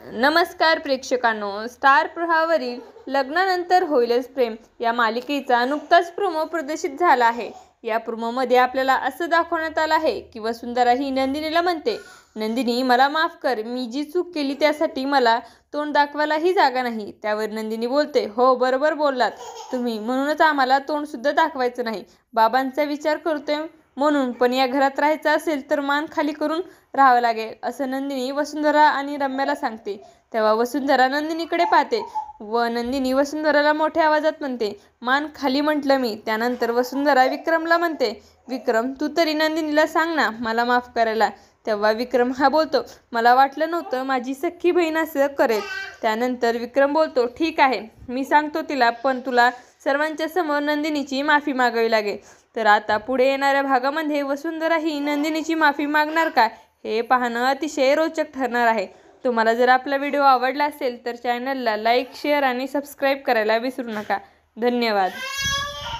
नमस्कार प्रेक्षकांनो, स्टार प्रवाहावरील लग्नानंतर होईलच प्रेम या मालिकेचा नुकताच प्रोमो प्रदर्शित झाला आहे। या प्रोमोमध्ये आपल्याला असं दाखवण्यात आलं आहे की वसुंधरा ही नंदिनीला म्हणते, नंदिनी मला माफ कर, मी जी चूक केली त्यासाठी मला तोंड दाखवायलाही जागा नाही। त्यावर नंदिनी बोलते, हो बरोबर बोललात तुम्ही, म्हणूनच आम्हाला तोंड सुद्धा दाखवायचं नाही। बाबांचा विचार करतोय म्हणून, पण या घरात राहायचं असेल तर मान खाली करून राहावं लागेल, असं नंदिनी वसुंधरा आणि रम्याला सांगते। तेव्हा वसुंधरा नंदिनीकडे पाहते व नंदिनी वसुंधराला मोठ्या आवाजात म्हणते, मान खाली म्हटलं मी। त्यानंतर वसुंधरा विक्रमला म्हणते, विक्रम तू तरी नंदिनीला सांग ना मला माफ करायला। तेव्हा विक्रम हा बोलतो, मला वाटलं नव्हतं माझी सख्खी बहीण असं करेल। त्यानंतर विक्रम बोलतो, ठीक आहे मी सांगतो तिला, पण तुला सर्वांच्या समोर नंदिनीची माफी मागावी लागेल। तर आता पुढे येणाऱ्या भागामध्ये वसुंधरा ही नंदिनीची माफी मागणार का, हे पाहणं अतिशय रोचक ठरणार आहे। तुम्हाला जर आपला व्हिडिओ आवडला असेल तर चॅनलला लाईक, शेअर आणि सबस्क्राईब करायला विसरू नका। धन्यवाद।